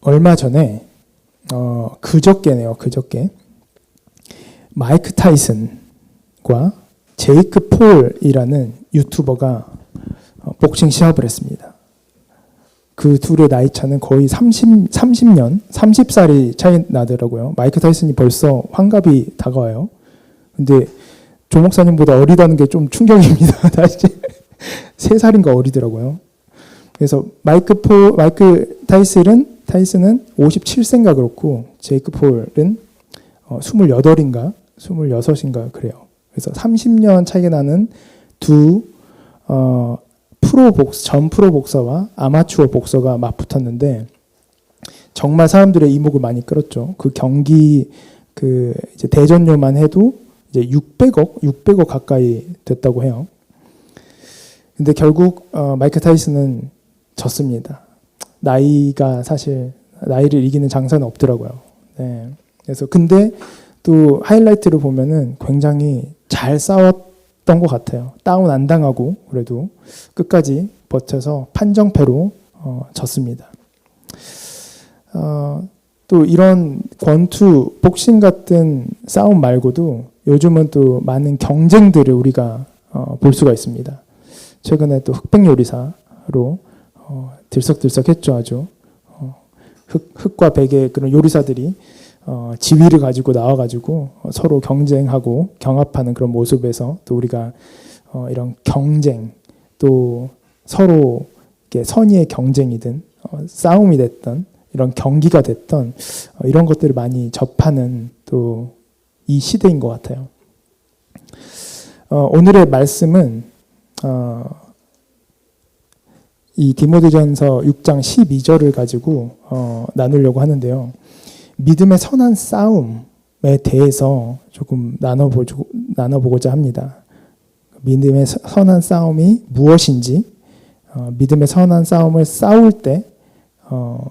얼마 전에 그저께 마이크 타이슨과 제이크 폴이라는 유튜버가 복싱 시합을 했습니다. 그 둘의 나이 차는 거의 30년, 30살이 차이 나더라고요. 마이크 타이슨이 벌써 환갑이 다가와요. 근데 조 목사님보다 어리다는 게 좀 충격입니다. 다시 3살인가 어리더라고요. 그래서 마이크 타이슨은 57세인가 그렇고 제이크 폴은 28인가 26인가 그래요. 그래서 30년 차이가 나는 두 전 프로 복서와 아마추어 복서가 맞붙었는데 정말 사람들의 이목을 많이 끌었죠. 그 경기 이제 대전료만 해도 이제 600억 가까이 됐다고 해요. 근데 결국 마이크 타이슨은 졌습니다. 사실 나이를 이기는 장사는 없더라고요. 네. 그래서 근데 또 하이라이트를 보면은 굉장히 잘 싸웠던 것 같아요. 다운 안 당하고 그래도 끝까지 버텨서 판정패로 졌습니다. 또 이런 권투, 복싱 같은 싸움 말고도 요즘은 또 많은 경쟁들을 우리가 볼 수가 있습니다. 최근에 또 흑백 요리사로 들썩들썩했죠. 아주 흑과 백의 그런 요리사들이 지위를 가지고 나와가지고 서로 경쟁하고 경합하는 그런 모습에서 또 우리가 이런 경쟁 또 서로 이렇게 선의의 경쟁이든 싸움이 됐던 이런 경기가 됐던 이런 것들을 많이 접하는 또 이 시대인 것 같아요. 오늘의 말씀은 이 디모데전서 6장 12절을 가지고 나누려고 하는데요. 믿음의 선한 싸움에 대해서 조금 나눠보고자 합니다. 믿음의 선한 싸움이 무엇인지, 믿음의 선한 싸움을 싸울 때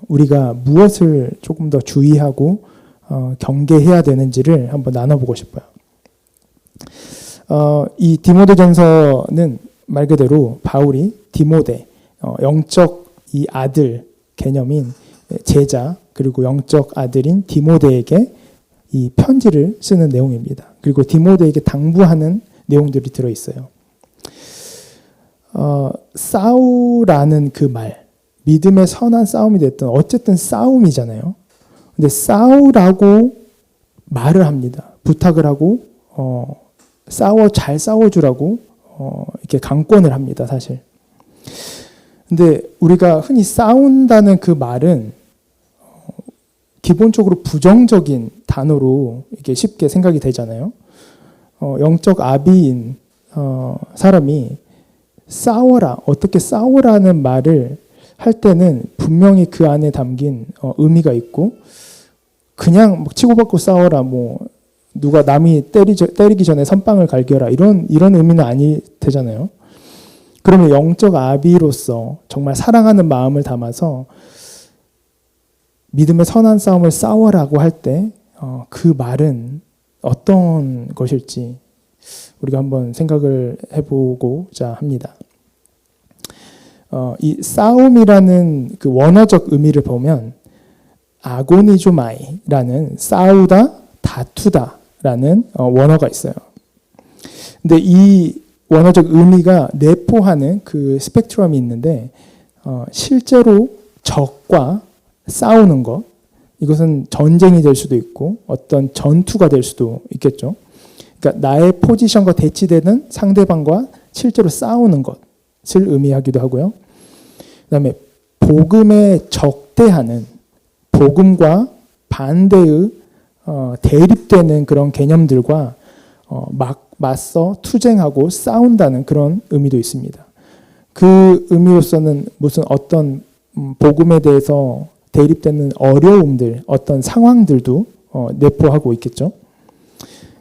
우리가 무엇을 조금 더 주의하고 경계해야 되는지를 한번 나눠보고 싶어요. 이 디모데전서는 말 그대로 바울이 디모데, 영적 이 아들 개념인 제자 그리고 영적 아들인 디모데에게 이 편지를 쓰는 내용입니다. 그리고 디모데에게 당부하는 내용들이 들어있어요. 싸우라는 그 말, 믿음의 선한 싸움이 됐든 어쨌든 싸움이잖아요. 근데 싸우라고 말을 합니다. 부탁을 하고 잘 싸워주라고 이렇게 강권을 합니다. 사실. 근데 우리가 흔히 싸운다는 그 말은 기본적으로 부정적인 단어로 이게 쉽게 생각이 되잖아요. 영적 아비인 사람이 싸워라, 어떻게 싸우라는 말을 할 때는 분명히 그 안에 담긴 의미가 있고 그냥 치고받고 싸워라, 누가 남이 때리기 전에 선빵을 갈겨라 이런 의미는 아니 되잖아요. 그러면 영적 아비로서 정말 사랑하는 마음을 담아서 믿음의 선한 싸움을 싸워라고 할 때 그 말은 어떤 것일지 우리가 한번 생각을 해보고자 합니다. 이 싸움이라는 그 원어적 의미를 보면 아고니조마이라는 싸우다, 다투다라는 원어가 있어요. 근데 이 원어적 의미가 내포하는 그 스펙트럼이 있는데 실제로 적과 싸우는 것, 이것은 전쟁이 될 수도 있고 어떤 전투가 될 수도 있겠죠. 그러니까 나의 포지션과 대치되는 상대방과 실제로 싸우는 것을 의미하기도 하고요. 그다음에 복음에 적대하는 복음과 반대의 대립되는 그런 개념들과 맞서 투쟁하고 싸운다는 그런 의미도 있습니다. 그 의미로서는 무슨 어떤 복음에 대해서 대립되는 어려움들, 어떤 상황들도 내포하고 있겠죠.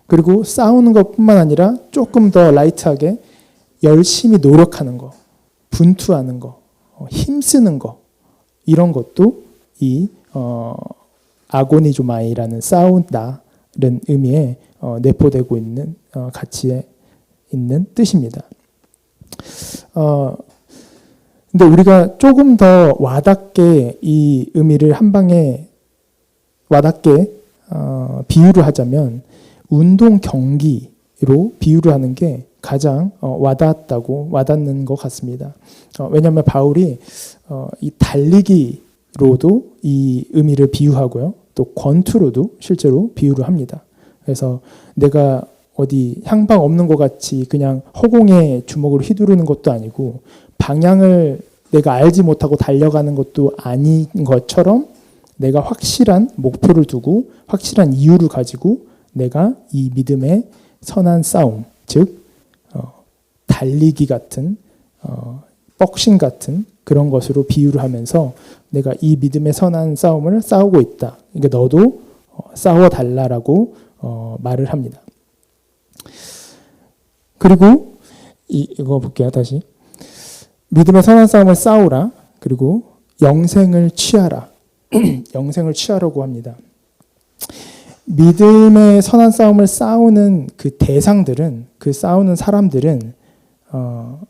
그리고 싸우는 것뿐만 아니라 조금 더 라이트하게 열심히 노력하는 거, 분투하는 거, 힘쓰는 거, 이런 것도 이 아고니조마이라는 싸운다는 의미에 내포되고 있는 가치에 있는 뜻입니다. 근데 우리가 조금 더 와닿게 이 의미를 한 방에 와닿게 비유를 하자면 운동 경기로 비유를 하는 게 가장 와닿는 것 같습니다. 왜냐하면 바울이 이 달리기로도 이 의미를 비유하고요. 또 권투로도 실제로 비유를 합니다. 그래서 내가 어디 향방 없는 것 같이 그냥 허공에 주먹으로 휘두르는 것도 아니고 방향을 내가 알지 못하고 달려가는 것도 아닌 것처럼 내가 확실한 목표를 두고 확실한 이유를 가지고 내가 이 믿음의 선한 싸움, 즉 달리기 같은 복싱 같은 그런 것으로 비유를 하면서 내가 이 믿음의 선한 싸움을 싸우고 있다. 그러니까 너도 싸워달라라고 말을 합니다. 그리고 이거 볼게요. 다시. 믿음의 선한 싸움을 싸우라. 그리고 영생을 취하라. 영생을 취하라고 합니다. 믿음의 선한 싸움을 싸우는 그 대상들은, 그 싸우는 사람들은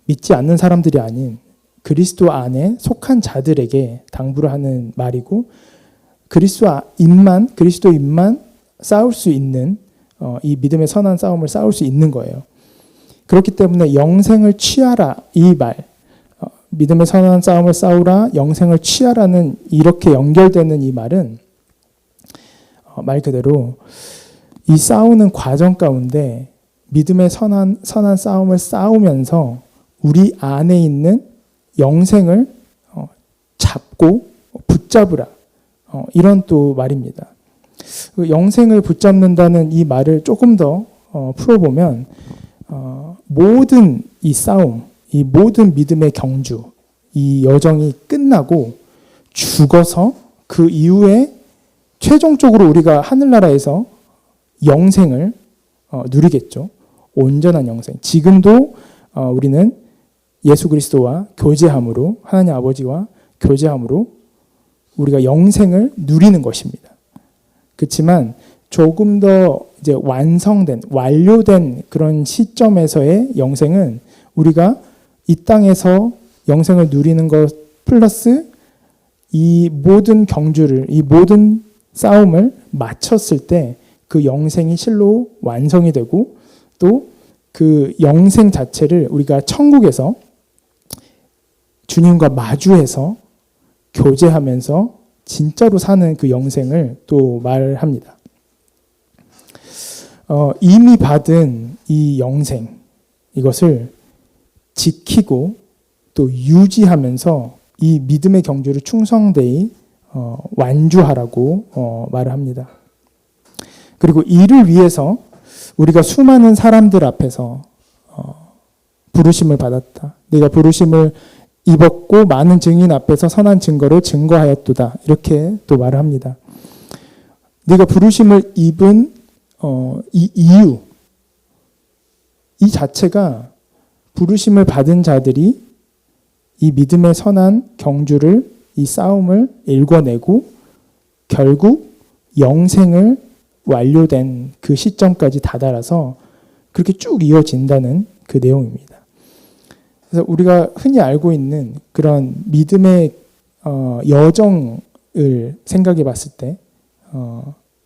믿지 않는 사람들이 아닌 그리스도 안에 속한 자들에게 당부를 하는 말이고, 그리스도인만 싸울 수 있는 이 믿음의 선한 싸움을 싸울 수 있는 거예요. 그렇기 때문에 영생을 취하라, 이 말, 믿음의 선한 싸움을 싸우라, 영생을 취하라는 이렇게 연결되는 이 말은 말 그대로 이 싸우는 과정 가운데 믿음의 선한 싸움을 싸우면서 우리 안에 있는 영생을 잡고 붙잡으라, 이런 또 말입니다. 영생을 붙잡는다는 이 말을 조금 더 풀어보면 모든 이 싸움, 이 모든 믿음의 경주, 이 여정이 끝나고 죽어서 그 이후에 최종적으로 우리가 하늘나라에서 영생을 누리겠죠. 온전한 영생. 지금도 우리는 예수 그리스도와 교제함으로, 하나님 아버지와 교제함으로 우리가 영생을 누리는 것입니다. 그렇지만 조금 더 이제 완료된 그런 시점에서의 영생은 우리가 이 땅에서 영생을 누리는 것 플러스 이 모든 경주를, 이 모든 싸움을 마쳤을 때 그 영생이 실로 완성이 되고, 또 그 영생 자체를 우리가 천국에서 주님과 마주해서 교제하면서 진짜로 사는 그 영생을 또 말합니다. 이미 받은 이 영생, 이것을 지키고 또 유지하면서 이 믿음의 경주를 충성되이 완주하라고 말을 합니다. 그리고 이를 위해서 우리가 수많은 사람들 앞에서 부르심을 받았다. 네가 부르심을 입었고 많은 증인 앞에서 선한 증거를 증거하였도다. 이렇게 또 말을 합니다. 네가 부르심을 입은 이 이유, 이 자체가 부르심을 받은 자들이 이 믿음의 선한 경주를, 이 싸움을 일궈내고 결국 영생을 완료된 그 시점까지 다다라서 그렇게 쭉 이어진다는 그 내용입니다. 그래서 우리가 흔히 알고 있는 그런 믿음의 여정을 생각해 봤을 때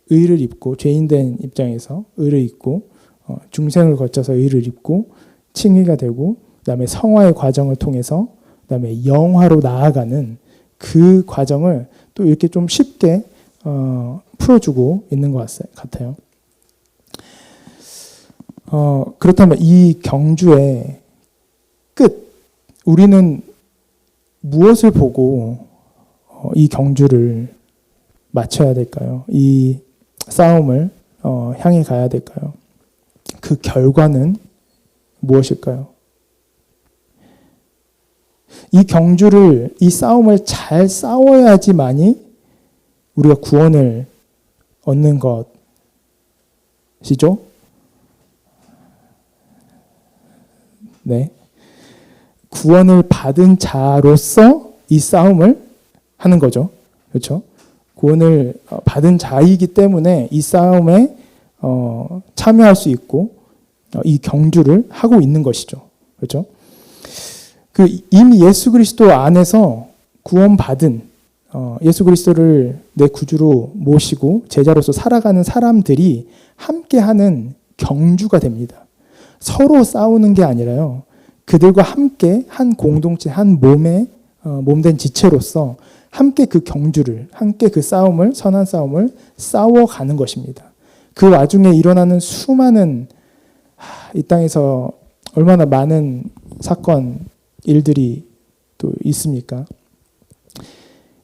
의를 입고, 죄인된 입장에서 의를 입고 중생을 거쳐서 의를 입고 칭의가 되고, 그다음에 성화의 과정을 통해서 그다음에 영화로 나아가는 그 과정을 또 이렇게 좀 쉽게 풀어주고 있는 것 같아요. 그렇다면 이 경주의 끝, 우리는 무엇을 보고 이 경주를 마쳐야 될까요? 이 싸움을 향해 가야 될까요? 그 결과는 무엇일까요? 이 경주를, 이 싸움을 잘 싸워야지만이 우리가 구원을 얻는 것이죠. 네. 구원을 받은 자로서 이 싸움을 하는 거죠. 그렇죠? 구원을 받은 자이기 때문에 이 싸움에 참여할 수 있고 이 경주를 하고 있는 것이죠. 그렇죠? 이미 예수 그리스도 안에서 구원받은 예수 그리스도를 내 구주로 모시고 제자로서 살아가는 사람들이 함께하는 경주가 됩니다. 서로 싸우는 게 아니라요. 그들과 함께 한 공동체, 한 몸의 몸된 지체로서 함께 그 경주를, 함께 그 싸움을, 선한 싸움을 싸워가는 것입니다. 그 와중에 일어나는 수많은 이 땅에서 얼마나 많은 사건, 일들이 또 있습니까?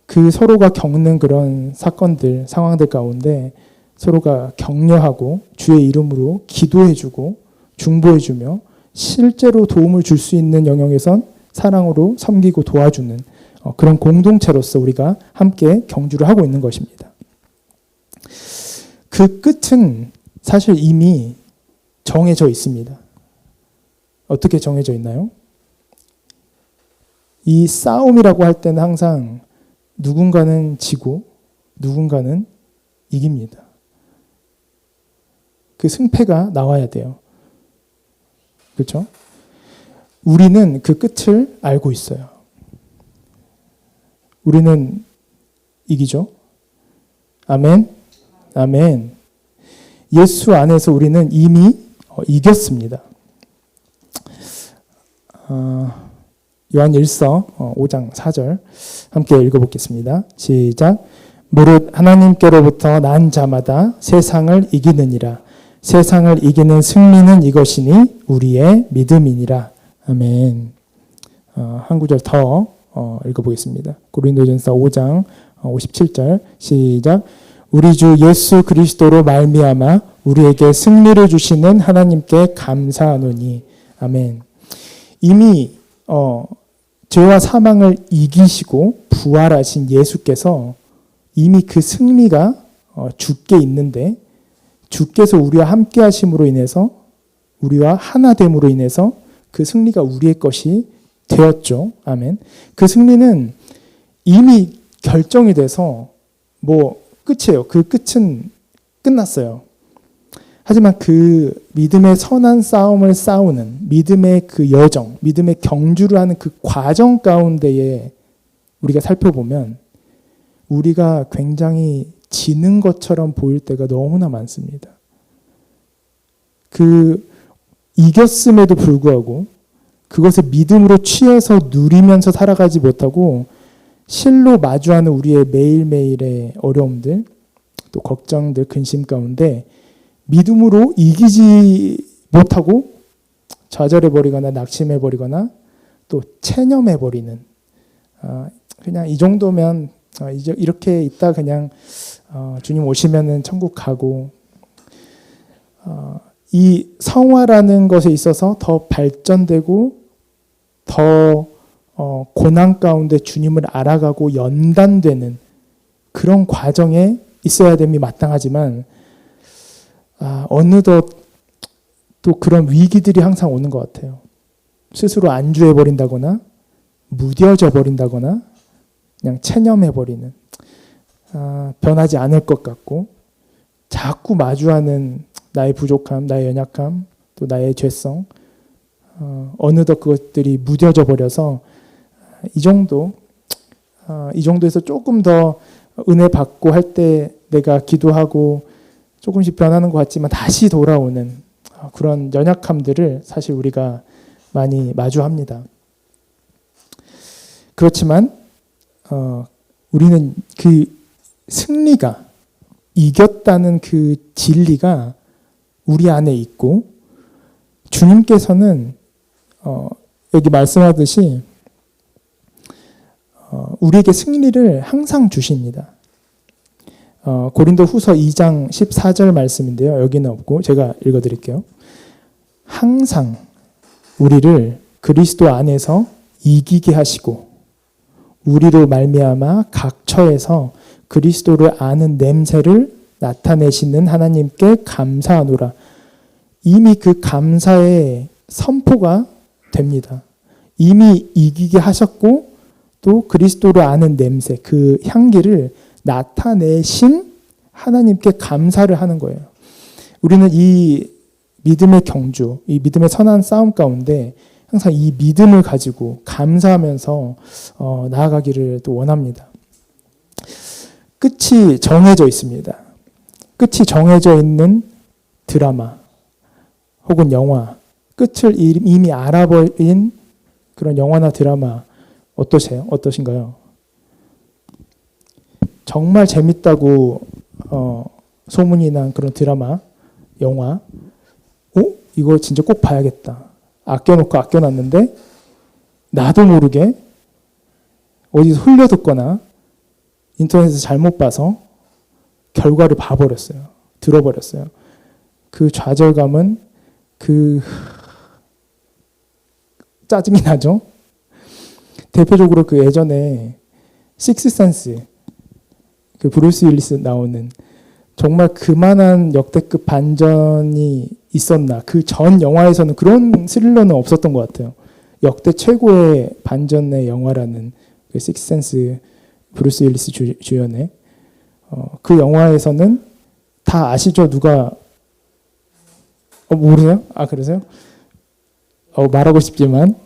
그 서로가 겪는 그런 사건들, 상황들 가운데 서로가 격려하고 주의 이름으로 기도해주고 중보해주며 실제로 도움을 줄 수 있는 영역에선 사랑으로 섬기고 도와주는 그런 공동체로서 우리가 함께 경주를 하고 있는 것입니다. 그 끝은 사실 이미 정해져 있습니다. 어떻게 정해져 있나요? 이 싸움이라고 할 때는 항상 누군가는 지고 누군가는 이깁니다. 그 승패가 나와야 돼요. 그렇죠? 우리는 그 끝을 알고 있어요. 우리는 이기죠. 아멘. 아멘. 예수 안에서 우리는 이미 이겼습니다. 요한 1서 5장 4절 함께 읽어보겠습니다. 시작. 무릇 하나님께로부터 난 자마다 세상을 이기느니라. 세상을 이기는 승리는 이것이니 우리의 믿음이니라. 아멘. 한 구절 더 읽어보겠습니다. 고린도전서 5장 57절 시작. 우리 주 예수 그리스도로 말미암아 우리에게 승리를 주시는 하나님께 감사하노니. 아멘. 이미 죄와 사망을 이기시고 부활하신 예수께서 이미 그 승리가 주께 있는데 주께서 우리와 함께 하심으로 인해서 우리와 하나됨으로 인해서 그 승리가 우리의 것이 되었죠. 아멘. 그 승리는 이미 결정이 돼서 끝이에요. 그 끝은 끝났어요. 하지만 그 믿음의 선한 싸움을 싸우는 믿음의 그 여정, 믿음의 경주를 하는 그 과정 가운데에 우리가 살펴보면 우리가 굉장히 지는 것처럼 보일 때가 너무나 많습니다. 그 이겼음에도 불구하고 그것을 믿음으로 취해서 누리면서 살아가지 못하고 실로 마주하는 우리의 매일매일의 어려움들, 또 걱정들, 근심 가운데 믿음으로 이기지 못하고 좌절해버리거나 낙심해버리거나 또 체념해버리는 그냥 이 정도면 이렇게 있다 그냥 주님 오시면은 천국 가고 이 성화라는 것에 있어서 더 발전되고 더 고난 가운데 주님을 알아가고 연단되는 그런 과정에 있어야 됨이 마땅하지만 어느덧 또 그런 위기들이 항상 오는 것 같아요. 스스로 안주해버린다거나 무뎌져 버린다거나 그냥 체념해버리는 변하지 않을 것 같고 자꾸 마주하는 나의 부족함, 나의 연약함, 또 나의 죄성 어느덧 그것들이 무뎌져 버려서 이 정도에서 조금 더 은혜 받고 할 때 내가 기도하고 조금씩 변하는 것 같지만 다시 돌아오는 그런 연약함들을 사실 우리가 많이 마주합니다. 그렇지만 우리는 그 승리가 이겼다는 그 진리가 우리 안에 있고 주님께서는 여기 말씀하듯이 우리에게 승리를 항상 주십니다. 고린도 후서 2장 14절 말씀인데요. 여기는 없고 제가 읽어드릴게요. 항상 우리를 그리스도 안에서 이기게 하시고 우리로 말미암아 각 처에서 그리스도를 아는 냄새를 나타내시는 하나님께 감사하노라. 이미 그 감사의 선포가 됩니다. 이미 이기게 하셨고 또 그리스도를 아는 냄새, 그 향기를 나타내신 하나님께 감사를 하는 거예요. 우리는 이 믿음의 경주, 이 믿음의 선한 싸움 가운데 항상 이 믿음을 가지고 감사하면서 나아가기를 또 원합니다. 끝이 정해져 있습니다. 끝이 정해져 있는 드라마 혹은 영화, 끝을 이미 알아버린 그런 영화나 드라마 어떠신가요? 정말 재밌다고 소문이 난 그런 드라마, 영화, 이거 진짜 꼭 봐야겠다. 아껴놨는데 나도 모르게 어디서 흘려듣거나 인터넷에서 잘못 봐서 결과를 봐버렸어요. 들어버렸어요. 그 좌절감은 짜증이 나죠. 대표적으로 그 예전에 식스센스, 그 브루스 윌리스 나오는 정말 그만한 역대급 반전이 있었나. 그 전 영화에서는 그런 스릴러는 없었던 것 같아요. 역대 최고의 반전의 영화라는 그 식스센스, 브루스 윌리스 주연의 그 영화에서는 다 아시죠? 누가 모르세요? 그러세요? 말하고 싶지만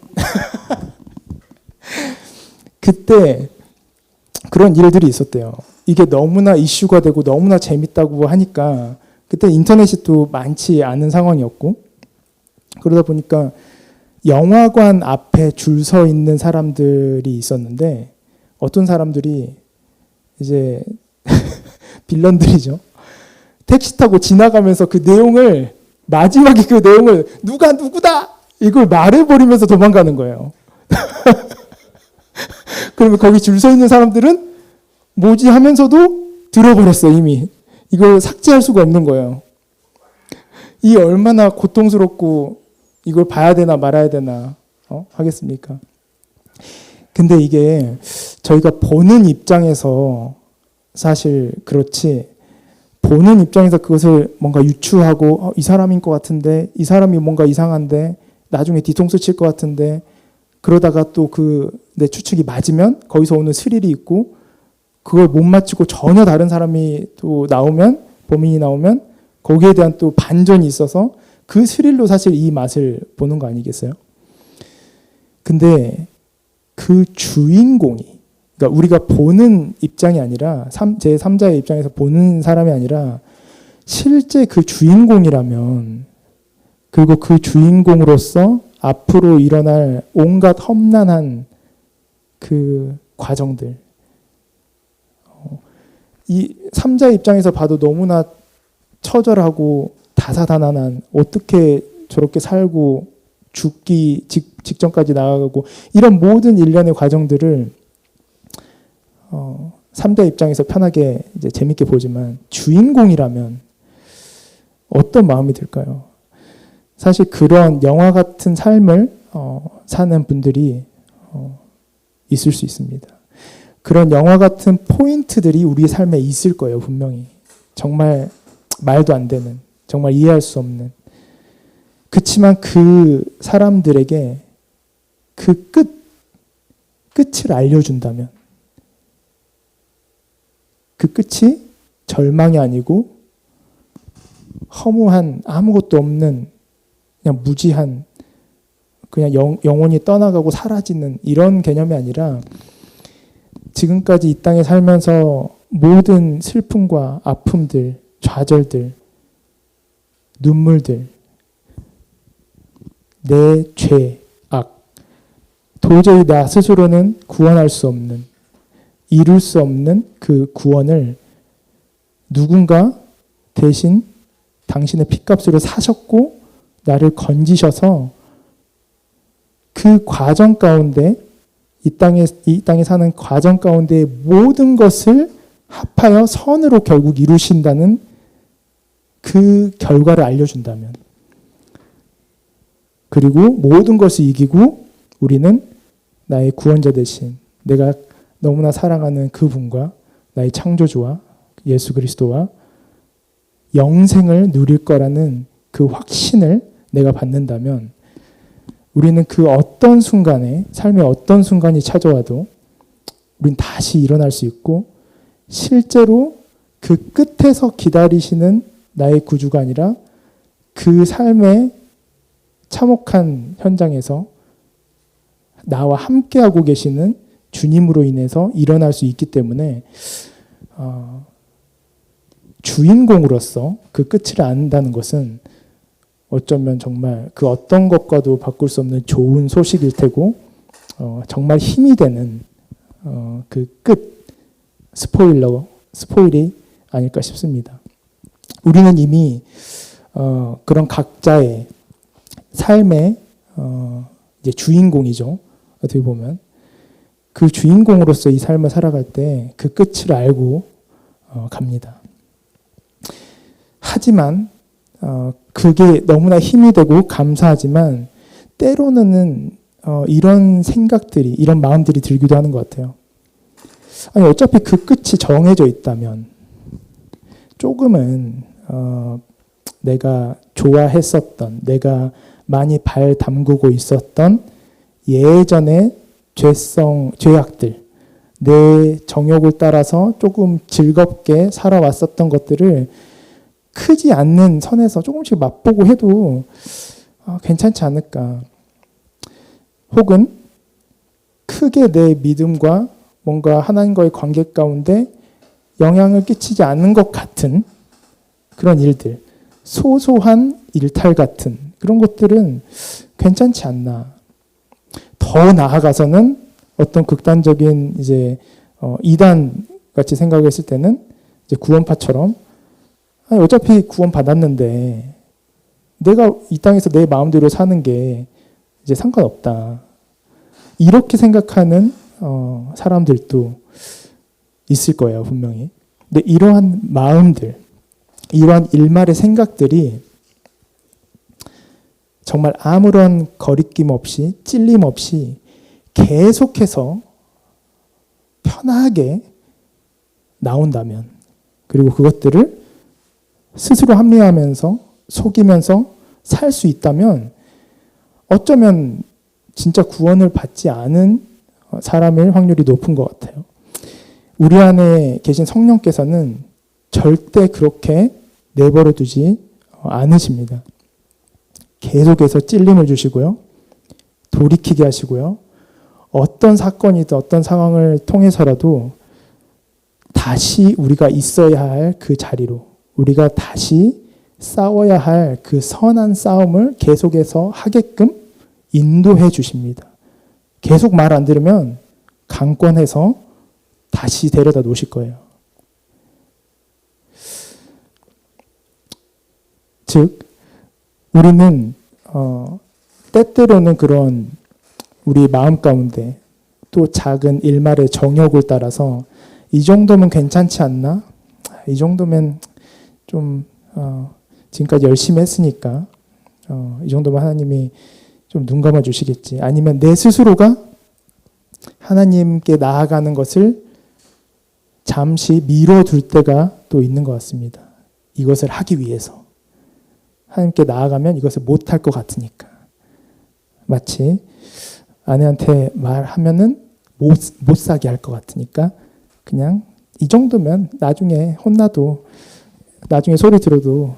그때 그런 일들이 있었대요. 이게 너무나 이슈가 되고 너무나 재밌다고 하니까 그때 인터넷이 또 많지 않은 상황이었고 그러다 보니까 영화관 앞에 줄 서 있는 사람들이 있었는데 어떤 사람들이 이제 빌런들이죠. 택시 타고 지나가면서 그 내용을 마지막에 그 내용을 누가 누구다 이걸 말해버리면서 도망가는 거예요. 그러면 거기 줄 서 있는 사람들은 뭐지 하면서도 들어버렸어요. 이미 이걸 삭제할 수가 없는 거예요. 이 얼마나 고통스럽고 이걸 봐야 되나 말아야 되나 하겠습니까? 근데 이게 저희가 보는 입장에서 사실 그렇지, 보는 입장에서 그것을 뭔가 유추하고 이 사람인 것 같은데, 이 사람이 뭔가 이상한데, 나중에 뒤통수 칠 것 같은데, 그러다가 또 내 추측이 맞으면 거기서 오는 스릴이 있고, 그걸 못 맞추고 전혀 다른 사람이 또 나오면, 범인이 나오면 거기에 대한 또 반전이 있어서 그 스릴로 사실 이 맛을 보는 거 아니겠어요? 근데 그 주인공이, 그러니까 우리가 보는 입장이 아니라 제3자의 입장에서 보는 사람이 아니라 실제 그 주인공이라면, 그리고 그 주인공으로서 앞으로 일어날 온갖 험난한 그 과정들, 이 3자의 입장에서 봐도 너무나 처절하고 다사다난한, 어떻게 저렇게 살고 죽기 직전까지 나아가고 이런 모든 일련의 과정들을 3자 입장에서 편하게 이제 재밌게 보지만 주인공이라면 어떤 마음이 들까요? 사실 그런 영화 같은 삶을 사는 분들이 있을 수 있습니다. 그런 영화 같은 포인트들이 우리 삶에 있을 거예요, 분명히. 정말 말도 안 되는, 정말 이해할 수 없는. 그렇지만 그 사람들에게 그 끝을 알려준다면, 그 끝이 절망이 아니고 허무한, 아무것도 없는 그냥 무지한, 그냥 영혼이 떠나가고 사라지는 이런 개념이 아니라, 지금까지 이 땅에 살면서 모든 슬픔과 아픔들, 좌절들, 눈물들, 내 죄, 악, 도저히 나 스스로는 구원할 수 없는, 이룰 수 없는 그 구원을 누군가 대신 당신의 핏값으로 사셨고 나를 건지셔서 그 과정 가운데, 이 땅에 사는 과정 가운데 모든 것을 합하여 선으로 결국 이루신다는 그 결과를 알려준다면, 그리고 모든 것을 이기고 우리는 나의 구원자 대신 내가 너무나 사랑하는 그분과 나의 창조주와 예수 그리스도와 영생을 누릴 거라는 그 확신을 내가 받는다면, 우리는 그 어떤 순간에, 삶의 어떤 순간이 찾아와도 우린 다시 일어날 수 있고, 실제로 그 끝에서 기다리시는 나의 구주가 아니라 그 삶의 참혹한 현장에서 나와 함께하고 계시는 주님으로 인해서 일어날 수 있기 때문에 주인공으로서 그 끝을 안다는 것은 어쩌면 정말 그 어떤 것과도 바꿀 수 없는 좋은 소식일 테고 정말 힘이 되는 그 끝 스포일이 아닐까 싶습니다. 우리는 이미 그런 각자의 삶의 이제 주인공이죠. 어떻게 보면 그 주인공으로서 이 삶을 살아갈 때 그 끝을 알고 갑니다. 하지만 그게 너무나 힘이 되고 감사하지만 때로는 이런 생각들이, 이런 마음들이 들기도 하는 것 같아요. 아니, 어차피 그 끝이 정해져 있다면 조금은 내가 좋아했었던, 내가 많이 발 담그고 있었던 예전의 죄악들, 내 정욕을 따라서 조금 즐겁게 살아왔었던 것들을 크지 않는 선에서 조금씩 맛보고 해도 괜찮지 않을까. 혹은 크게 내 믿음과 뭔가 하나님과의 관계 가운데 영향을 끼치지 않는 것 같은 그런 일들, 소소한 일탈 같은 그런 것들은 괜찮지 않나. 더 나아가서는 어떤 극단적인 이제 이단 같이 생각했을 때는 이제 구원파처럼 아니, 어차피 구원 받았는데 내가 이 땅에서 내 마음대로 사는 게 이제 상관없다. 이렇게 생각하는 사람들도 있을 거예요, 분명히. 근데 이러한 마음들, 이러한 일말의 생각들이 정말 아무런 거리낌 없이, 찔림 없이 계속해서 편하게 나온다면, 그리고 그것들을 스스로 합리화하면서 속이면서 살 수 있다면 어쩌면 진짜 구원을 받지 않은 사람일 확률이 높은 것 같아요. 우리 안에 계신 성령께서는 절대 그렇게 내버려 두지 않으십니다. 계속해서 찔림을 주시고요. 돌이키게 하시고요. 어떤 사건이든 어떤 상황을 통해서라도 다시 우리가 있어야 할 그 자리로, 우리가 다시 싸워야 할 그 선한 싸움을 계속해서 하게끔 인도해 주십니다. 계속 말 안 들으면 강권해서 다시 데려다 놓으실 거예요. 즉, 우리는 때때로는 그런 우리 마음 가운데 또 작은 일말의 정욕을 따라서 이 정도면 괜찮지 않나? 이 정도면 좀 지금까지 열심히 했으니까 이 정도면 하나님이 좀 눈 감아 주시겠지. 아니면 내 스스로가 하나님께 나아가는 것을 잠시 미뤄둘 때가 또 있는 것 같습니다. 이것을 하기 위해서. 하나님께 나아가면 이것을 못할 것 같으니까. 마치 아내한테 말하면은 못 사게 할 것 같으니까 그냥 이 정도면 나중에 혼나도, 나중에 소리 들어도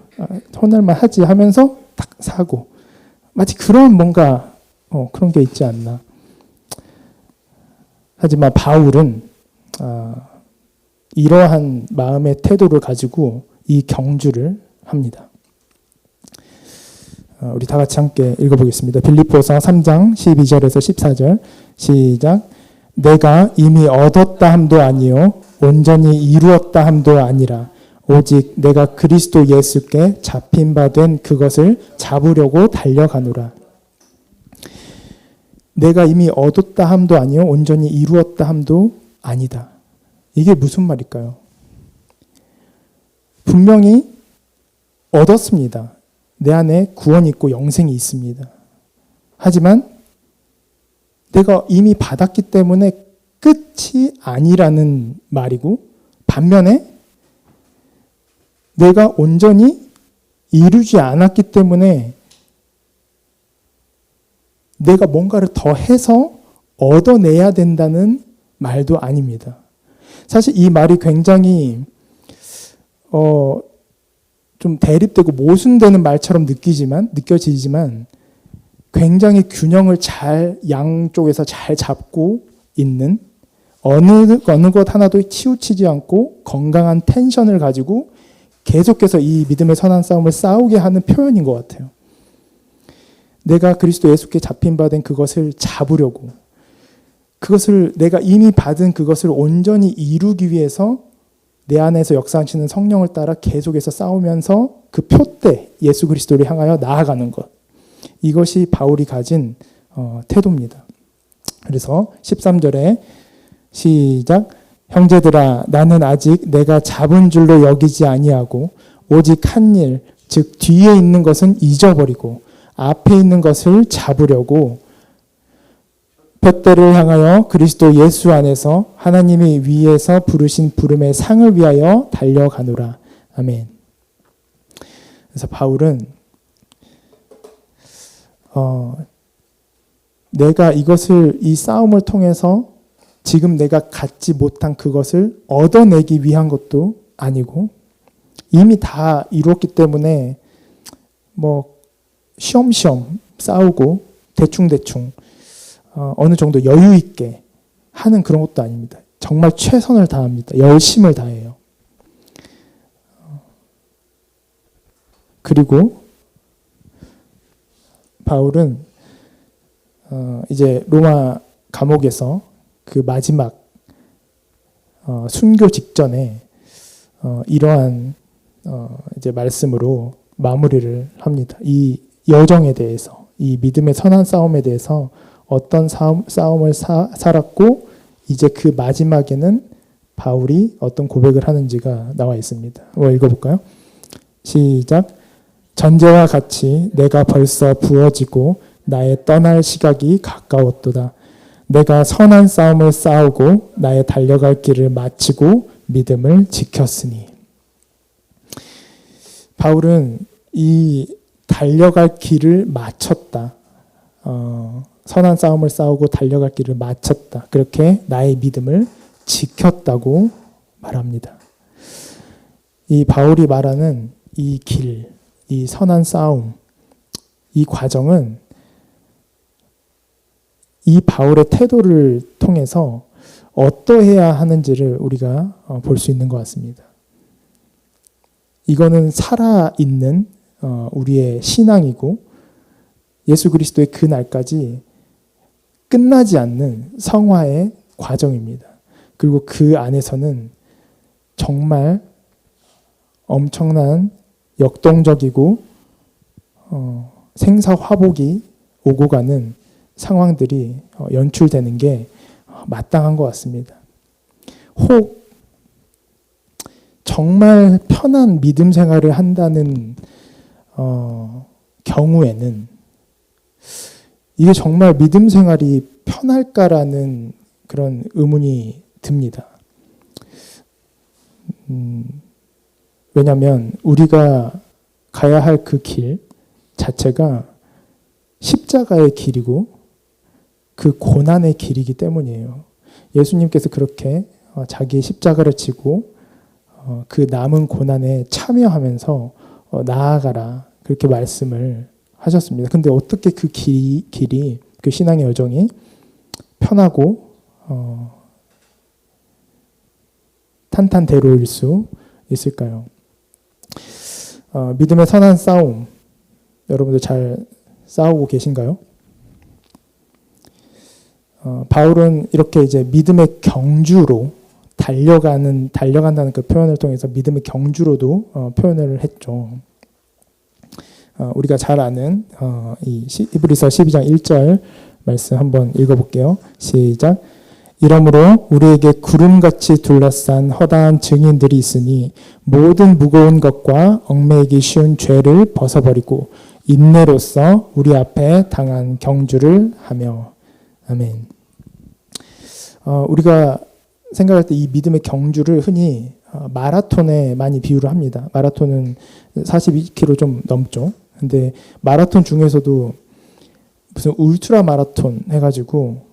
혼날만 하지 하면서 딱 사고, 마치 그런 뭔가 그런 게 있지 않나. 하지만 바울은 이러한 마음의 태도를 가지고 이 경주를 합니다. 우리 다 같이 함께 읽어보겠습니다. 빌립보서 3장 12절에서 14절 시작. 내가 이미 얻었다 함도 아니요 온전히 이루었다 함도 아니라 오직 내가 그리스도 예수께 잡힌 바 된 그것을 잡으려고 달려가노라. 내가 이미 얻었다 함도 아니요 온전히 이루었다 함도 아니다. 이게 무슨 말일까요? 분명히 얻었습니다. 내 안에 구원이 있고 영생이 있습니다. 하지만 내가 이미 받았기 때문에 끝이 아니라는 말이고, 반면에 내가 온전히 이루지 않았기 때문에 내가 뭔가를 더 해서 얻어내야 된다는 말도 아닙니다. 사실 이 말이 굉장히 좀 대립되고 모순되는 말처럼 느껴지지만 굉장히 균형을 양쪽에서 잘 잡고 있는 어느 것 하나도 치우치지 않고 건강한 텐션을 가지고 계속해서 이 믿음의 선한 싸움을 싸우게 하는 표현인 것 같아요. 내가 그리스도 예수께 잡힌 바 된 그것을 잡으려고, 그것을 내가 이미 받은 그것을 온전히 이루기 위해서 내 안에서 역사하시는 성령을 따라 계속해서 싸우면서 그 표대 예수 그리스도를 향하여 나아가는 것, 이것이 바울이 가진 태도입니다. 그래서 13절에 시작. 형제들아, 나는 아직 내가 잡은 줄로 여기지 아니하고 오직 한 일, 즉 뒤에 있는 것은 잊어버리고 앞에 있는 것을 잡으려고 표대를 향하여 그리스도 예수 안에서 하나님이 위에서 부르신 부름의 상을 위하여 달려가노라. 아멘. 그래서 바울은 내가 이 싸움을 통해서 지금 내가 갖지 못한 그것을 얻어내기 위한 것도 아니고 이미 다 이루었기 때문에 쉬엄쉬엄 싸우고 대충대충 어느 정도 여유 있게 하는 그런 것도 아닙니다. 정말 최선을 다합니다. 열심을 다해요. 그리고 바울은 이제 로마 감옥에서 그 마지막 순교 직전에 이러한 이제 말씀으로 마무리를 합니다. 이 여정에 대해서, 이 믿음의 선한 싸움에 대해서 어떤 싸움을 살았고 이제 그 마지막에는 바울이 어떤 고백을 하는지가 나와 있습니다. 읽어볼까요? 시작. 전제와 같이 내가 벌써 부어지고 나의 떠날 시각이 가까웠도다. 내가 선한 싸움을 싸우고 나의 달려갈 길을 마치고 믿음을 지켰으니. 바울은 이 달려갈 길을 마쳤다. 선한 싸움을 싸우고 달려갈 길을 마쳤다. 그렇게 나의 믿음을 지켰다고 말합니다. 이 바울이 말하는 이 길, 이 선한 싸움, 이 과정은 이 바울의 태도를 통해서 어떠해야 하는지를 우리가 볼 수 있는 것 같습니다. 이거는 살아있는 우리의 신앙이고 예수 그리스도의 그 날까지 끝나지 않는 성화의 과정입니다. 그리고 그 안에서는 정말 엄청난 역동적이고 생사화복이 오고 가는 상황들이 연출되는 게 마땅한 것 같습니다. 혹 정말 편한 믿음 생활을 한다는 경우에는 이게 정말 믿음 생활이 편할까라는 그런 의문이 듭니다. 왜냐하면 우리가 가야 할 그 길 자체가 십자가의 길이고 그 고난의 길이기 때문이에요. 예수님께서 그렇게 자기의 십자가를 지고 그 남은 고난에 참여하면서 나아가라 그렇게 말씀을 하셨습니다. 근데 어떻게 그 길이 그 신앙의 여정이 편하고 탄탄대로일 수 있을까요? 믿음의 선한 싸움, 여러분들 잘 싸우고 계신가요? 바울은 이렇게 이제 믿음의 경주로 달려간다는 그 표현을 통해서 믿음의 경주로도 표현을 했죠. 우리가 잘 아는 이 히브리서 12장 1절 말씀 한번 읽어볼게요. 시작. 이러므로 우리에게 구름같이 둘러싼 허다한 증인들이 있으니 모든 무거운 것과 얽매이기 쉬운 죄를 벗어버리고 인내로써 우리 앞에 당한 경주를 하며. 아멘. 우리가 생각할 때 이 믿음의 경주를 흔히 마라톤에 많이 비유를 합니다. 마라톤은 42km 좀 넘죠. 근데 마라톤 중에서도 무슨 울트라 마라톤 해가지고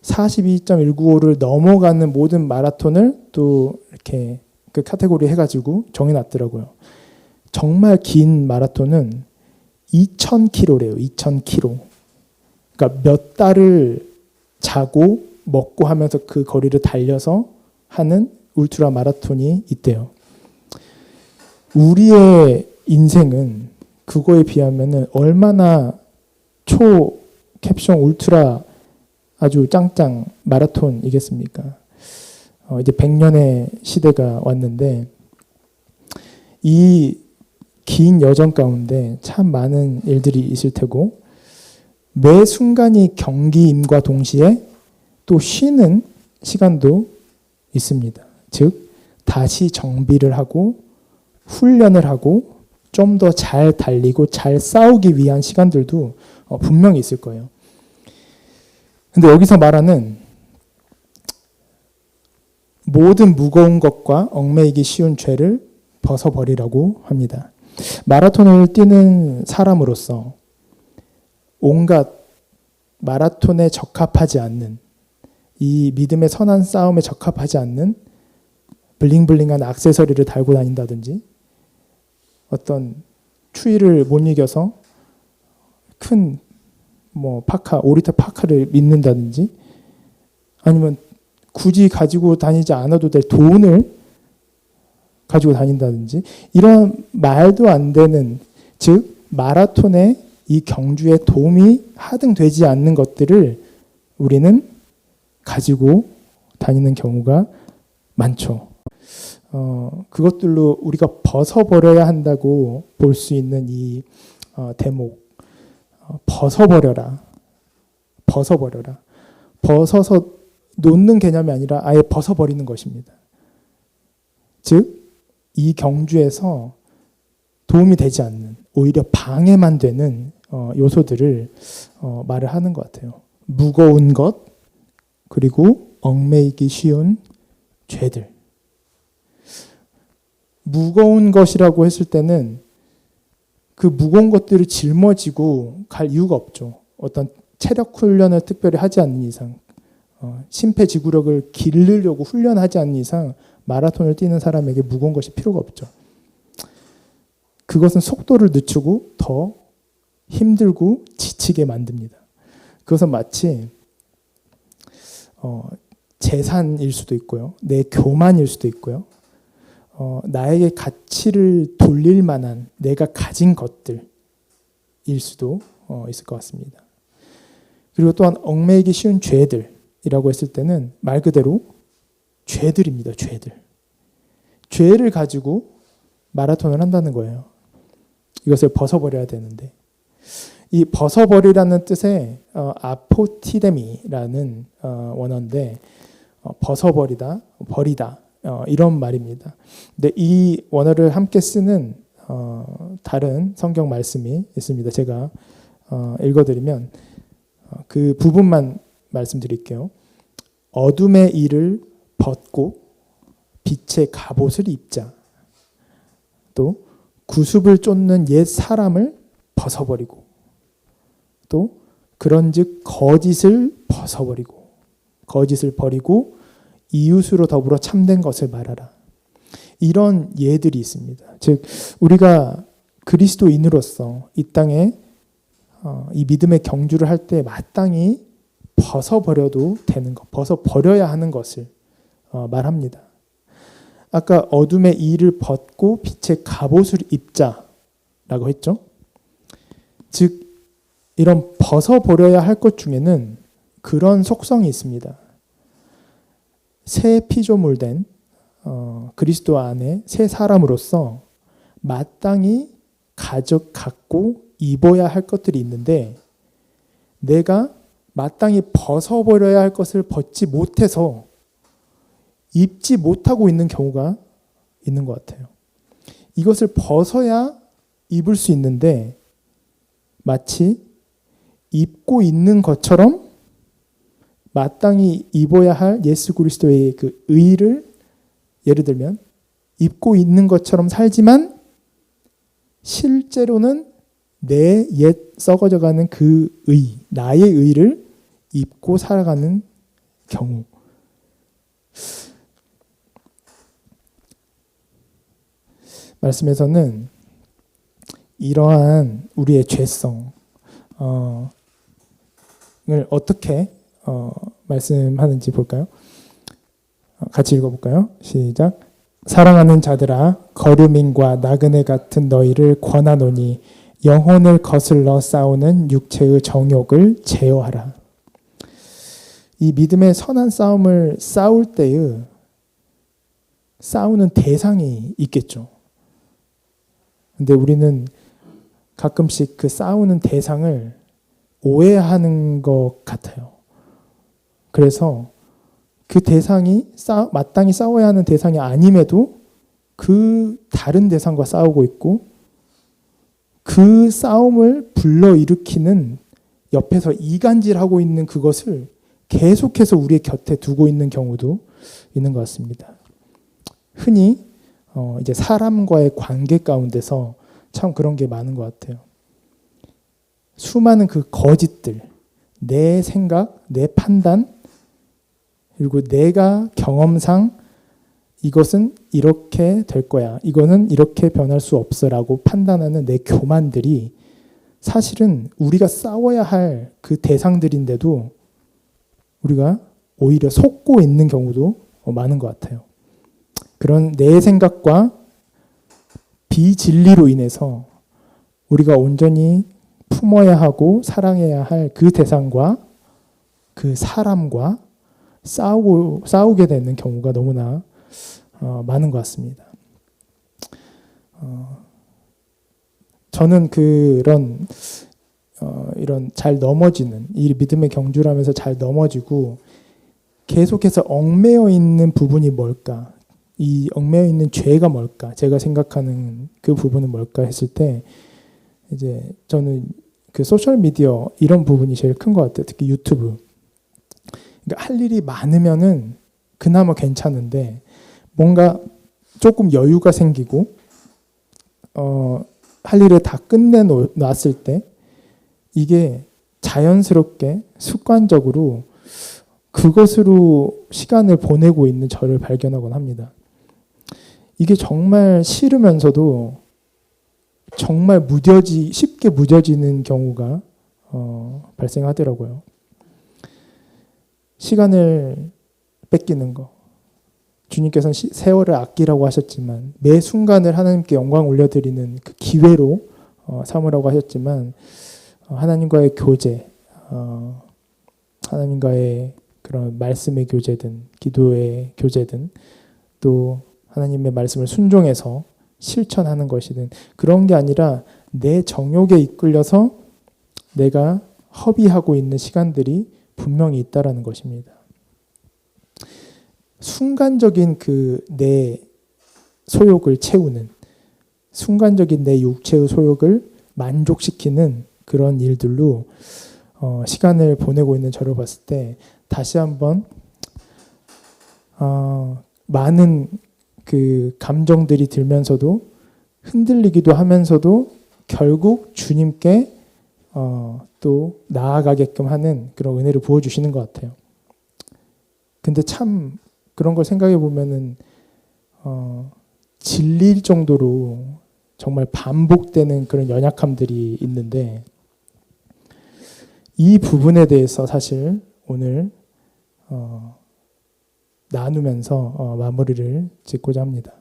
42.195를 넘어가는 모든 마라톤을 또 이렇게 그 카테고리 해가지고 정해놨더라고요. 정말 긴 마라톤은 2,000km래요. 2,000km. 그러니까 몇 달을 자고 먹고 하면서 그 거리를 달려서 하는 울트라 마라톤이 있대요. 우리의 인생은 그거에 비하면은 얼마나 초 캡숑 울트라 아주 짱짱 마라톤이겠습니까? 이제 100년의 시대가 왔는데 이 긴 여정 가운데 참 많은 일들이 있을 테고 매 순간이 경기임과 동시에 또 쉬는 시간도 있습니다. 즉 다시 정비를 하고 훈련을 하고 좀 더 잘 달리고 잘 싸우기 위한 시간들도 분명히 있을 거예요. 근데 여기서 말하는 모든 무거운 것과 얽매이기 쉬운 죄를 벗어버리라고 합니다. 마라톤을 뛰는 사람으로서 온갖 마라톤에 적합하지 않는 이 믿음의 선한 싸움에 적합하지 않는 블링블링한 액세서리를 달고 다닌다든지 어떤 추위를 못 이겨서 큰 파카, 5리터 파카를 믿는다든지 아니면 굳이 가지고 다니지 않아도 될 돈을 가지고 다닌다든지 이런 말도 안 되는 즉 마라톤의 이 경주에 도움이 하등 되지 않는 것들을 우리는 가지고 다니는 경우가 많죠. 그것들로 우리가 벗어버려야 한다고 볼 수 있는 이 대목 벗어버려라. 벗어서 놓는 개념이 아니라 아예 벗어버리는 것입니다. 즉 이 경주에서 도움이 되지 않는 오히려 방해만 되는 요소들을 말을 하는 것 같아요. 무거운 것 그리고 얽매이기 쉬운 죄들. 무거운 것이라고 했을 때는 그 무거운 것들을 짊어지고 갈 이유가 없죠. 어떤 체력 훈련을 특별히 하지 않는 이상 심폐지구력을 기르려고 훈련하지 않는 이상 마라톤을 뛰는 사람에게 무거운 것이 필요가 없죠. 그것은 속도를 늦추고 더 힘들고 지치게 만듭니다. 그것은 마치 재산일 수도 있고요. 내 교만일 수도 있고요. 나에게 가치를 돌릴 만한 내가 가진 것들일 수도 있을 것 같습니다. 그리고 또한 얽매이기 쉬운 죄들이라고 했을 때는 말 그대로 죄들입니다. 죄를 가지고 마라톤을 한다는 거예요. 이것을 벗어버려야 되는데 이 벗어버리라는 뜻의 아포티데미라는 원어인데 벗어버리다, 버리다 이런 말입니다. 근데 이 원어를 함께 쓰는 다른 성경 말씀이 있습니다. 제가 읽어드리면 그 부분만 말씀드릴게요. 어둠의 일을 벗고 빛의 갑옷을 입자. 또 구습을 쫓는 옛 사람을 벗어버리고 또 그런즉 거짓을 벗어버리고 거짓을 버리고 이웃으로 더불어 참된 것을 말하라. 이런 예들이 있습니다. 즉 우리가 그리스도인으로서 이 땅에 이 믿음의 경주를 할 때 마땅히 벗어버려도 되는 것, 벗어버려야 하는 것을 말합니다. 아까 어둠의 일을 벗고 빛의 갑옷을 입자라고 했죠. 즉 이런 벗어버려야 할 것 중에는 그런 속성이 있습니다. 새 피조물된 그리스도 안에 새 사람으로서 마땅히 갖고 입어야 할 것들이 있는데 내가 마땅히 벗어버려야 할 것을 벗지 못해서 입지 못하고 있는 경우가 있는 것 같아요. 이것을 벗어야 입을 수 있는데 마치 입고 있는 것처럼 마땅히 입어야 할 예수 그리스도의 그 의를 예를 들면 입고 있는 것처럼 살지만 실제로는 내 옛 썩어져가는 그 의, 나의 의를 입고 살아가는 경우. 말씀에서는 이러한 우리의 죄성, 어떻게 말씀하는지 볼까요? 같이 읽어볼까요? 시작. 사랑하는 자들아, 거류민과 나그네 같은 너희를 권하노니 영혼을 거슬러 싸우는 육체의 정욕을 제어하라. 이 믿음의 선한 싸움을 싸울 때의 싸우는 대상이 있겠죠. 근데 우리는 가끔씩 그 싸우는 대상을 오해하는 것 같아요. 그래서 그 대상이 마땅히 싸워야 하는 대상이 아님에도 그 다른 대상과 싸우고 있고 그 싸움을 불러일으키는 옆에서 이간질하고 있는 그것을 계속해서 우리의 곁에 두고 있는 경우도 있는 것 같습니다. 흔히 이제 사람과의 관계 가운데서 참 그런 게 많은 것 같아요. 수많은 그 거짓들, 내 생각, 내 판단, 그리고 내가 경험상 이것은 이렇게 될 거야, 이거는 이렇게 변할 수 없어라고 판단하는 내 교만들이 사실은 우리가 싸워야 할 그 대상들인데도 우리가 오히려 속고 있는 경우도 많은 것 같아요. 그런 내 생각과 비진리로 인해서 우리가 온전히 품어야 하고 사랑해야 할 그 대상과 그 사람과 싸우게 되는 경우가 너무나 많은 것 같습니다. 저는 그런 이런 잘 넘어지는 이 믿음의 경주를 하면서 잘 넘어지고 계속해서 얽매여 있는 부분이 뭘까? 이 얽매여 있는 죄가 뭘까? 제가 생각하는 그 부분은 뭘까 했을 때 이제 저는 그 소셜 미디어 이런 부분이 제일 큰 것 같아요. 특히 유튜브. 그러니까 할 일이 많으면은 그나마 괜찮은데 뭔가 조금 여유가 생기고 할 일을 다 끝내놨을 때 이게 자연스럽게 습관적으로 그것으로 시간을 보내고 있는 저를 발견하곤 합니다. 이게 정말 싫으면서도 정말 쉽게 무뎌지는 경우가 발생하더라고요. 시간을 뺏기는 거. 주님께서는 세월을 아끼라고 하셨지만 매 순간을 하나님께 영광 올려드리는 그 기회로 삼으라고 하셨지만 하나님과의 교제, 하나님과의 그런 말씀의 교제든 기도의 교제든 또 하나님의 말씀을 순종해서 실천하는 것이든 그런 게 아니라 내 정욕에 이끌려서 내가 허비하고 있는 시간들이 분명히 있다라는 것입니다. 순간적인 그 내 소욕을 채우는 순간적인 내 육체의 소욕을 만족시키는 그런 일들로 시간을 보내고 있는 저를 봤을 때 다시 한번 많은 그 감정들이 들면서도 흔들리기도 하면서도 결국 주님께 또 나아가게끔 하는 그런 은혜를 부어주시는 것 같아요. 근데 참 그런 걸 생각해 보면은 질릴 정도로 정말 반복되는 그런 연약함들이 있는데 이 부분에 대해서 사실 오늘 나누면서 마무리를 짓고자 합니다.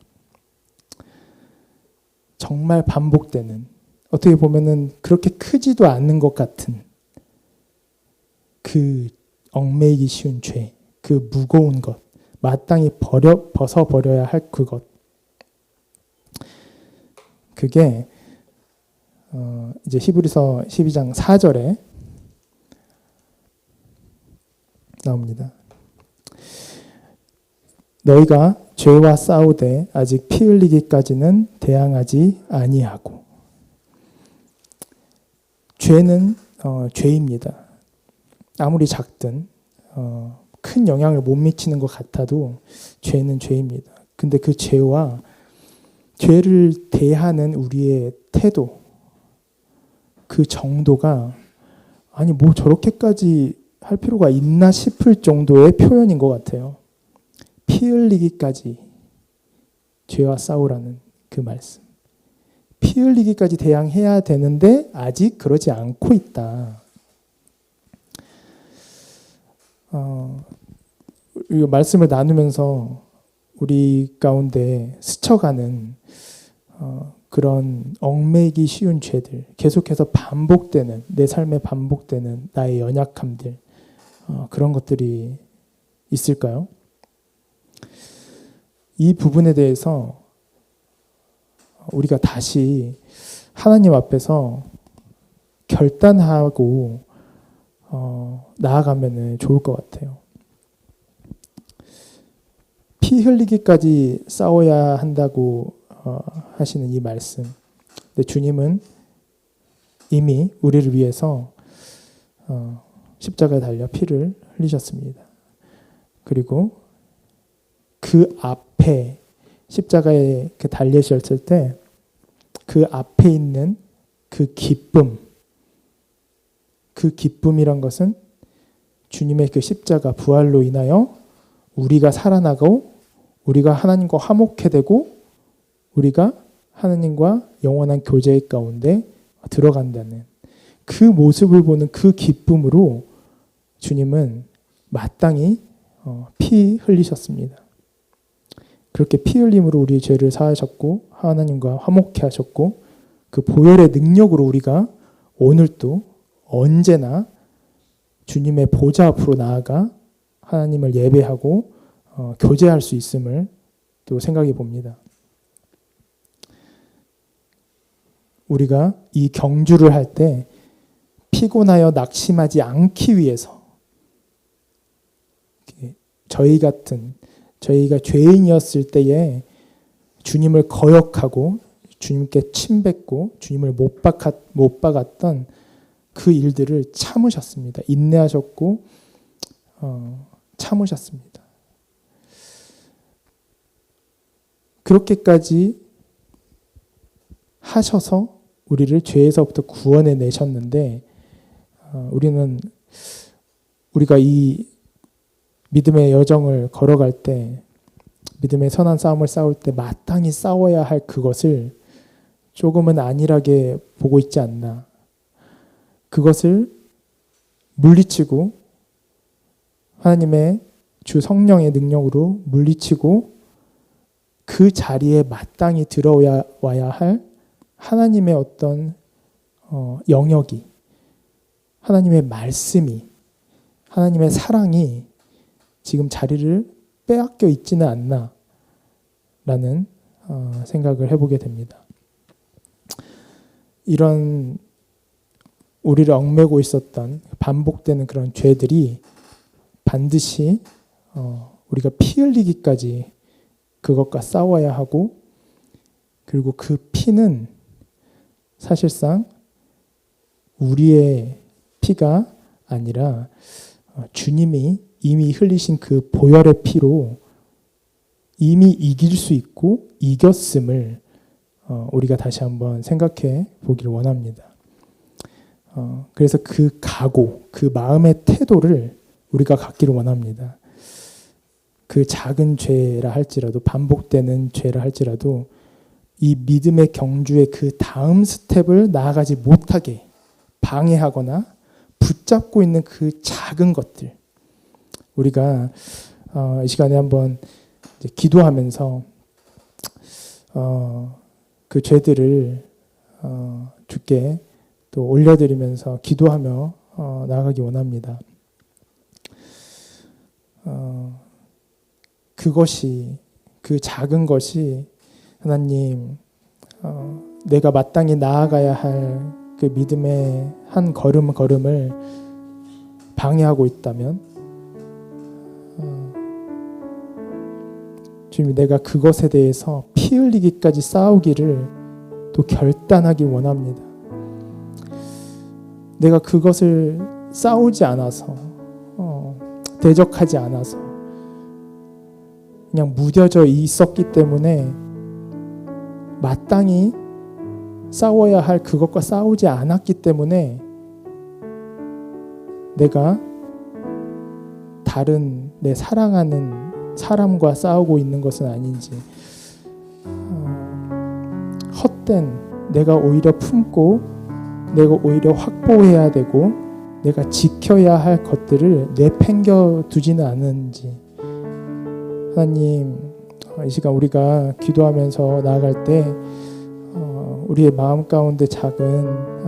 정말 반복되는 어떻게 보면은 그렇게 크지도 않는 것 같은 그 얽매이기 쉬운 죄, 그 무거운 것, 마땅히 벗어버려야 할 그것. 그게 이제 히브리서 12장 4절에 나옵니다. 너희가 죄와 싸우되 아직 피 흘리기까지는 대항하지 아니하고. 죄는 죄입니다. 아무리 작든 큰 영향을 못 미치는 것 같아도 죄는 죄입니다. 근데 그 죄와 죄를 대하는 우리의 태도, 그 정도가 아니 뭐 저렇게까지 할 필요가 있나 싶을 정도의 표현인 것 같아요. 피 흘리기까지 죄와 싸우라는 그 말씀. 피 흘리기까지 대항해야 되는데 아직 그러지 않고 있다. 이 말씀을 나누면서 우리 가운데 스쳐가는 그런 얽매이기 쉬운 죄들, 계속해서 반복되는, 내 삶에 반복되는 나의 연약함들, 그런 것들이 있을까요? 이 부분에 대해서 우리가 다시 하나님 앞에서 결단하고 나아가면 좋을 것 같아요. 피 흘리기까지 싸워야 한다고 하시는 이 말씀. 근데 주님은 이미 우리를 위해서 십자가에 달려 피를 흘리셨습니다. 그리고 그 앞에 십자가에 달리셨을 때 그 앞에 있는 그 기쁨이란 것은 주님의 그 십자가 부활로 인하여 우리가 살아나고 우리가 하나님과 화목해 되고 우리가 하나님과 영원한 교제 가운데 들어간다는 그 모습을 보는 그 기쁨으로 주님은 마땅히 피 흘리셨습니다. 그렇게 피 흘림으로 우리의 죄를 사하셨고 하나님과 화목해 하셨고 그 보혈의 능력으로 우리가 오늘도 언제나 주님의 보좌 앞으로 나아가 하나님을 예배하고 교제할 수 있음을 또 생각해 봅니다. 우리가 이 경주를 할 때 피곤하여 낙심하지 않기 위해서 저희가 죄인이었을 때에 주님을 거역하고 주님께 침뱉고 주님을 못 박았던 그 일들을 참으셨습니다. 인내하셨고 참으셨습니다. 그렇게까지 하셔서 우리를 죄에서부터 구원해 내셨는데 우리가 이 믿음의 여정을 걸어갈 때 믿음의 선한 싸움을 싸울 때 마땅히 싸워야 할 그것을 조금은 안일하게 보고 있지 않나. 그것을 물리치고 하나님의 주 성령의 능력으로 물리치고 그 자리에 마땅히 들어와야 할 하나님의 어떤 영역이, 하나님의 말씀이, 하나님의 사랑이 지금 자리를 빼앗겨 있지는 않나 라는 생각을 해보게 됩니다. 이런 우리를 얽매고 있었던 반복되는 그런 죄들이 반드시 우리가 피 흘리기까지 그것과 싸워야 하고 그리고 그 피는 사실상 우리의 피가 아니라 주님이 이미 흘리신 그 보혈의 피로 이미 이길 수 있고 이겼음을 우리가 다시 한번 생각해 보기를 원합니다. 그래서 그 각오, 그 마음의 태도를 우리가 갖기를 원합니다. 그 작은 죄라 할지라도 반복되는 죄라 할지라도 이 믿음의 경주의 그 다음 스텝을 나아가지 못하게 방해하거나 붙잡고 있는 그 작은 것들 우리가 이 시간에 한번 이제 기도하면서 그 죄들을 주께 또 올려드리면서 기도하며 나아가기 원합니다. 그것이 그 작은 것이 하나님 내가 마땅히 나아가야 할 그 믿음의 한 걸음을 방해하고 있다면 주님 내가 그것에 대해서 피 흘리기까지 싸우기를 또 결단하기 원합니다. 내가 그것을 싸우지 않아서 대적하지 않아서 그냥 무뎌져 있었기 때문에 마땅히 싸워야 할 그것과 싸우지 않았기 때문에 내가 다른 내 사랑하는 사람과 싸우고 있는 것은 아닌지 헛된 내가 오히려 품고 내가 오히려 확보해야 되고 내가 지켜야 할 것들을 내팽겨 두지는 않은지. 하나님, 이 시간 우리가 기도하면서 나아갈 때 우리의 마음 가운데 작은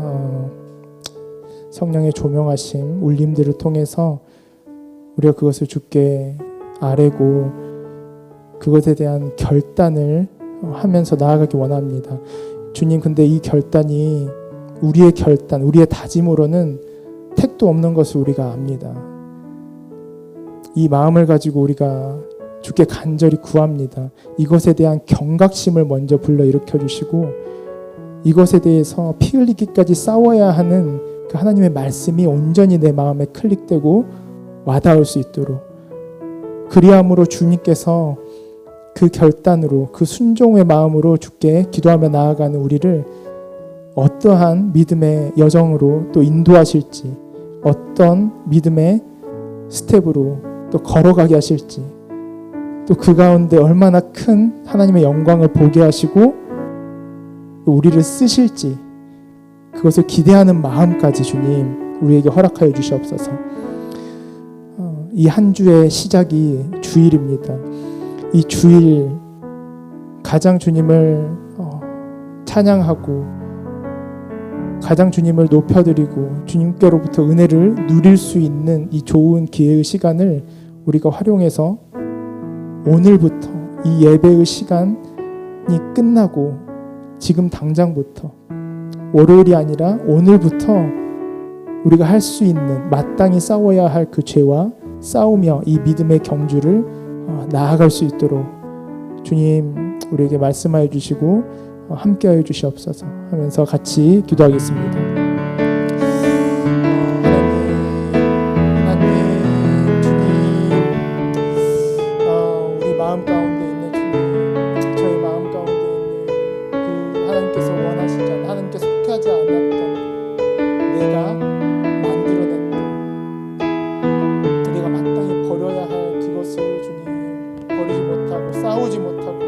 성령의 조명하심, 울림들을 통해서 우리가 그것을 주께 아뢰고 그것에 대한 결단을 하면서 나아가기 원합니다. 주님, 근데 이 결단이 우리의 결단, 우리의 다짐으로는 택도 없는 것을 우리가 압니다. 이 마음을 가지고 우리가 주께 간절히 구합니다. 이것에 대한 경각심을 먼저 불러일으켜 주시고 이것에 대해서 피 흘리기까지 싸워야 하는 그 하나님의 말씀이 온전히 내 마음에 클릭되고 와닿을 수 있도록, 그리함으로 주님께서 그 결단으로, 그 순종의 마음으로 주께 기도하며 나아가는 우리를 어떠한 믿음의 여정으로 또 인도하실지, 어떤 믿음의 스텝으로 또 걸어가게 하실지, 또 그 가운데 얼마나 큰 하나님의 영광을 보게 하시고 우리를 쓰실지, 그것을 기대하는 마음까지 주님 우리에게 허락하여 주시옵소서. 이 한 주의 시작이 주일입니다. 이 주일 가장 주님을 찬양하고 가장 주님을 높여드리고 주님께로부터 은혜를 누릴 수 있는 이 좋은 기회의 시간을 우리가 활용해서 오늘부터 이 예배의 시간이 끝나고 지금 당장부터, 월요일이 아니라 오늘부터 우리가 할 수 있는, 마땅히 싸워야 할 그 죄와 싸우며 이 믿음의 경주를 나아갈 수 있도록 주님 우리에게 말씀하여 주시고 함께하여 주시옵소서 하면서 같이 기도하겠습니다. 하나님, 주님, 우리 마음 가운데 있는 주님, 저희 마음 가운데 있는 그 하나님께서 원하시지 않는, 하나님께 속하지 않았던 내가 만들어냈던, 내가 마땅히 버려야 할 그것을 주님 버리지 못하고 싸우지 못하고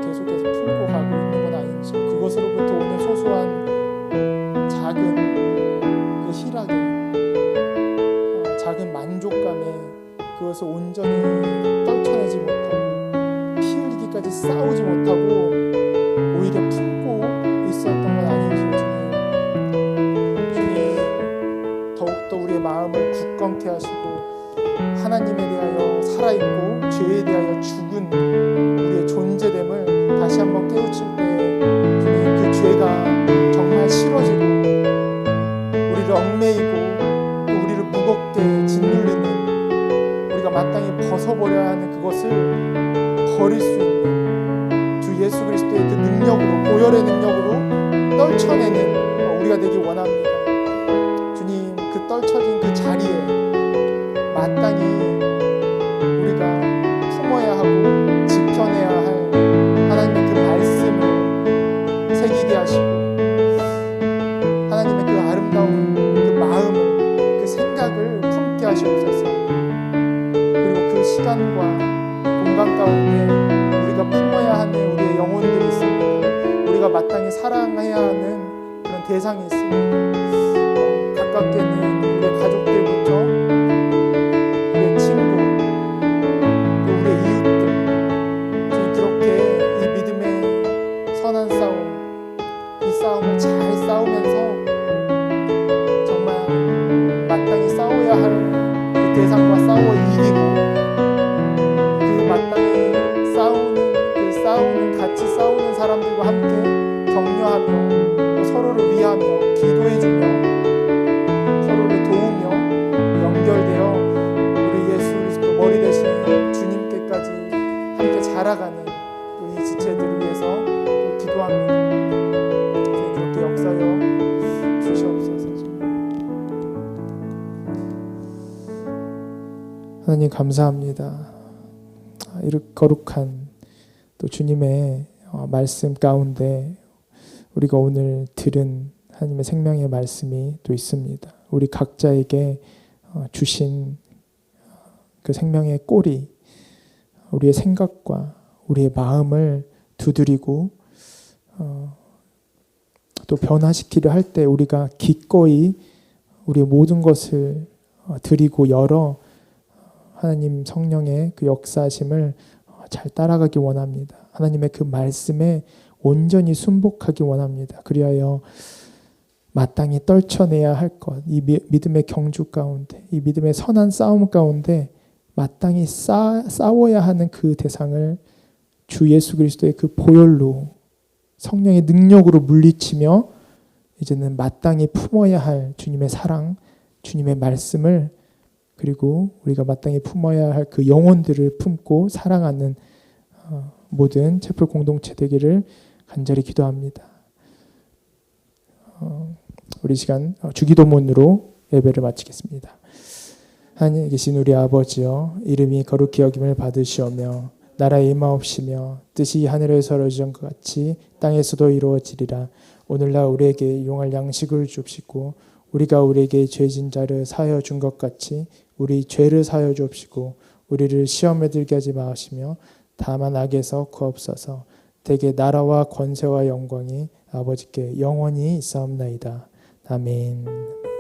계속해서 풀고 가고 있는 건 아닌지, 그것으로부터 오는 소소한 작은 그 희락에, 작은 만족감에 그것을 온전히 떨쳐내지 못하고 피 흘리기까지 싸우지 못하고 오히려 품고 있었던 건 아닌지 주님 더욱더 우리의 마음을 굳건케 하시고 하나님에 대하여 살아있고 죄에 대하여 죽은 우리의 존재됨을 다시 한번 깨우칠 때 주님 그 죄가 정말 싫어지고 우리를 얽매이고 또 우리를 무겁게 짓눌리는, 우리가 마땅히 벗어버려야 하는 그것을 버릴 수 있는 주 예수 그리스도의 그 능력으로, 보혈의 능력으로 떨쳐내는 우리가 되기 원합니다. 주님, 그 떨쳐진 그 자리에 마땅히 우리가 품어야 하고 지켜내야 할 하나님의 그 말씀을 새기게 하시고 하나님의 그 아름다운 그 마음을, 그 생각을 품게 하시옵소서. 그리고 그 시간과 공간 가운데 우리가 품어야 하는 우리의 영혼들이 있습니다. 우리가 마땅히 사랑해야 하는 그런 대상이 있습니다. 가깝게는 우리의 가족들부터 우리의 친구, 또 우리의 이웃들, 그렇게 이 믿음의 선한 싸움, 이 싸움을 잘 싸우면서 정말 마땅히 싸워야 할 그 대상과 싸워 이기고, 그 마땅히 싸우는 같이 싸우는 사람들과 함께 격려하며 서로를 위하며 기도해주며 서로를 도우며 연결되어 우리 예수 그리스도 머리 대신 주님께까지 함께 자라가는 이 지체들을 위해서 기도합니다. 그렇게 역사여 주시옵소서. 하나님 감사합니다. 이렇게 거룩한 또 주님의 말씀 가운데 우리가 오늘 들은 하나님의 생명의 말씀이 또 있습니다. 우리 각자에게 주신 그 생명의 꼬리, 우리의 생각과 우리의 마음을 두드리고 또 변화시키려 할 때 우리가 기꺼이 우리의 모든 것을 드리고 열어 하나님 성령의 그 역사하심을 잘 따라가기 원합니다. 하나님의 그 말씀에 온전히 순복하기 원합니다. 그리하여 마땅히 떨쳐내야 할 것, 이 믿음의 경주 가운데, 이 믿음의 선한 싸움 가운데 마땅히 싸워야 하는 그 대상을 주 예수 그리스도의 그 보혈로 성령의 능력으로 물리치며 이제는 마땅히 품어야 할 주님의 사랑, 주님의 말씀을 그리고 우리가 마땅히 품어야 할 그 영혼들을 품고 사랑하는 모든 채플 공동체 되기를 간절히 기도합니다. 우리 시간 주기도문으로 예배를 마치겠습니다. 하나님에 계신 우리 아버지여, 이름이 거룩히 여김을 받으시오며 나라의 임하옵시며 뜻이 하늘에서 이루어진 것 같이 땅에서도 이루어지리라. 오늘날 우리에게 용할 양식을 주옵시고 우리가 우리에게 죄진 자를 사하여 준 것 같이 우리 죄를 사하여 주옵시고 우리를 시험에 들게 하지 마시며 다만 악에서 구하옵소서. 대개 나라와 권세와 영광이 아버지께 영원히 있사옵나이다. 아멘.